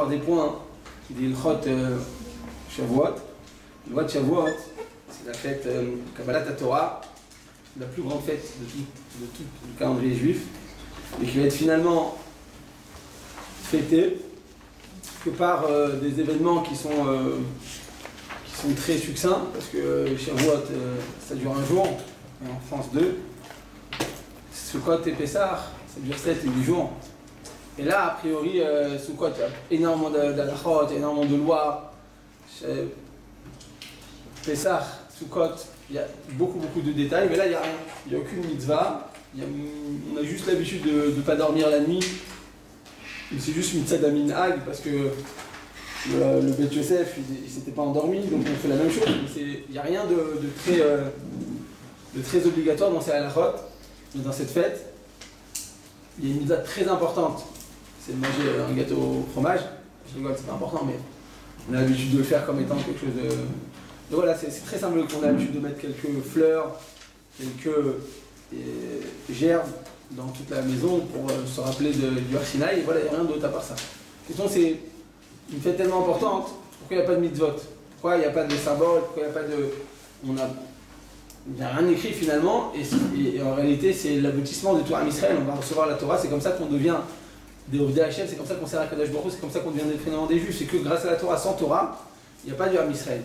des points des Ilchot Shavuot. Le loi de Shavuot, c'est la fête Kabbalat Torah, la plus grande fête de tout le calendrier juif, et qui va être finalement fêtée que par des événements qui sont très succincts, parce que Shavuot, ça dure un jour, et en France 2. Sukkot et Pessah, ça dure 7 et 8 jours. Et là, a priori, Sukkot, il y a énormément d'halachot, énormément de lois. Pessah, Sukkot, il y a beaucoup de détails, mais là, il n'y a rien. Il n'y a aucune mitzvah. On a juste l'habitude de ne pas dormir la nuit. C'est juste mitzvah d'aminhag, parce que le Beth Yosef, il ne s'était pas endormi, donc on fait la même chose. Il n'y a rien de très obligatoire dans ces halachot. Mais dans cette fête, il y a une mitzvah très importante, c'est de manger un gâteau au fromage. Je rigole, c'est pas important, mais on a l'habitude de le faire comme étant quelque chose de... Donc voilà, c'est très symbolique. On a l'habitude de mettre quelques fleurs, quelques gerbes dans toute la maison pour se rappeler du Har Sinaï. Et voilà, il n'y a rien d'autre à part ça. La question, c'est une fête tellement importante, pourquoi il n'y a pas de mitzvot? Pourquoi il n'y a pas de symbole? Pourquoi il n'y a pas de... Il n'y a rien écrit finalement, et en réalité c'est l'aboutissement de Torah Israël. On va recevoir la Torah, c'est comme ça qu'on devient des Ovdei Hashem, c'est comme ça qu'on sert à Kadosh Baruch Hu, c'est comme ça qu'on devient des prénoms des Juifs. C'est que grâce à la Torah, sans Torah, il n'y a pas du Ham Israël.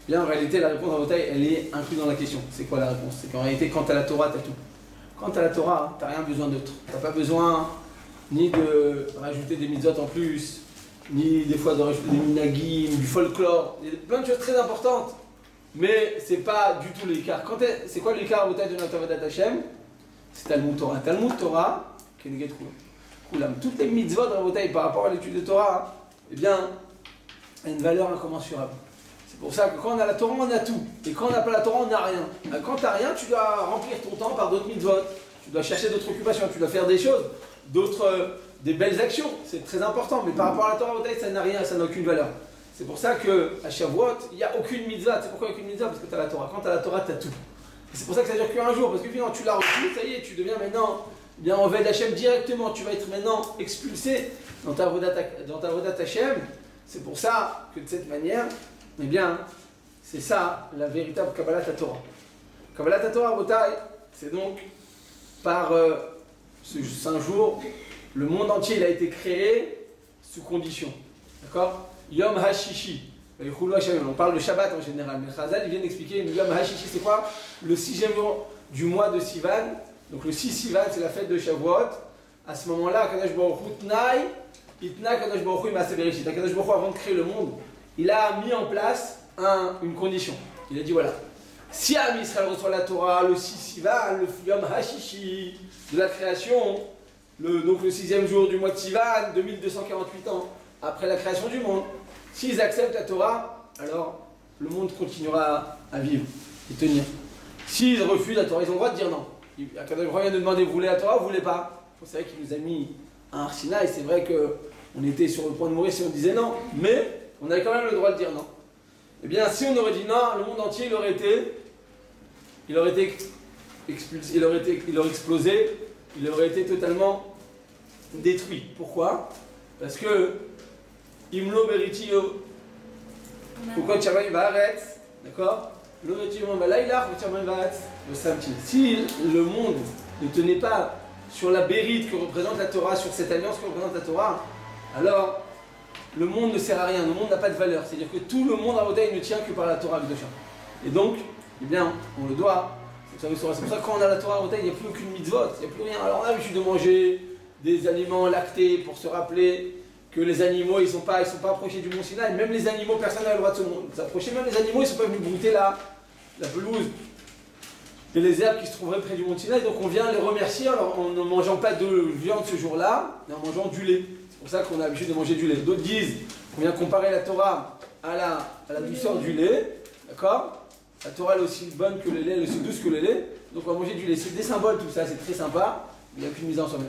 Bien, en réalité, la réponse à votre taille, elle est incluse dans la question. C'est quoi la réponse? C'est qu'en réalité, quand tu as la Torah, tu as tout. Quand tu as la Torah, tu n'as rien besoin d'autre. Tu n'as pas besoin ni de rajouter des mitzvot en plus, ni des fois de rajouter des minagim, du folklore. Il y a plein de choses très importantes. Mais c'est pas du tout l'écart. C'est quoi l'écart au taille de notre Avodat Hashem? C'est Talmud Torah. Talmud Torah, Keneget Kulam. Toutes les mitzvot de Rabotai par rapport à l'étude de Torah, eh bien, a une valeur incommensurable. C'est pour ça que quand on a la Torah, on a tout. Et quand on n'a pas la Torah, on n'a rien. Quand tu n'as rien, tu dois remplir ton temps par d'autres mitzvot. Tu dois chercher d'autres occupations, tu dois faire des choses, des belles actions. C'est très important. Mais par rapport à la Torah, ça n'a rien, ça n'a aucune valeur. C'est pour ça qu'à Shavuot, il n'y a aucune mitzvah. C'est pourquoi il n'y a aucune mitzvah? Parce que tu as la Torah. Quand tu as la Torah, tu as tout. Et c'est pour ça que ça dure qu'un jour. Parce que finalement, tu l'as reçu, ça y est, tu deviens maintenant bien en veille d'Hachem directement. Tu vas être maintenant expulsé dans ta Avodat Hashem. C'est pour ça que de cette manière, eh bien, c'est ça la véritable Kabbalat Torah. Kabbalat Torah, c'est donc par ce saint jour, le monde entier il a été créé sous condition. D'accord? Yom HaShishi. On parle de Shabbat en général, mais Chazal il vient d'expliquer Yom HaShishi, c'est quoi? Le 6e jour du mois de Sivan. Donc le 6 Sivan, c'est la fête de Shavuot. À ce moment-là, Kadosh Baruch Hu Tnaï, Itna Kadosh Baruch Hu Maaseh Bereshit. Kadosh Baruch Hu, avant de créer le monde, il a mis en place une condition. Il a dit voilà, si Am Israël reçoit la Torah le 6 Sivan, le Yom HaShishi de la création, donc le 6e jour du mois de Sivan, 2248 ans après la création du monde, s'ils acceptent la Torah, alors le monde continuera à vivre et tenir. S'ils refusent la Torah, ils ont le droit de dire non. Akadosh vient de demander, vous voulez la Torah ou vous voulez pas? C'est vrai qu'il nous a mis un Har Sinaï, c'est vrai qu'on était sur le point de mourir si on disait non, mais on avait quand même le droit de dire non. Eh bien, si on aurait dit non, le monde entier, il aurait expulsé, il aurait explosé, il aurait été totalement détruit. Pourquoi? Parce que Imlo Beritio, pourquoi Tchavay Vaharetz, d'accord? Si le monde ne tenait pas sur la bérite que représente la Torah, sur cette alliance que représente la Torah, alors le monde ne sert à rien, le monde n'a pas de valeur. C'est-à-dire que tout le monde à Rabotai ne tient que par la Torah Kedoshah. Et donc, eh bien, on le doit. C'est pour ça que quand on a la Torah à Rabotai, il n'y a plus aucune mitzvot, il n'y a plus rien. Alors on a l'habitude de manger des aliments lactés pour se rappeler que les animaux, ils sont pas approchés du mont Sinaï. Même les animaux, personne n'a le droit de s'approcher. Même les animaux, ils ne sont pas venus brouter la pelouse et les herbes qui se trouveraient près du mont Sinaï. Donc on vient les remercier en ne mangeant pas de viande ce jour-là, mais en mangeant du lait. C'est pour ça qu'on a l'habitude de manger du lait. D'autres disent qu'on vient comparer la Torah à la douceur du lait. D'accord? La Torah elle est aussi bonne que le lait, elle est aussi douce que le lait. Donc on va manger du lait. C'est des symboles tout ça, c'est très sympa, mais il n'y a qu'une mise en soi-même.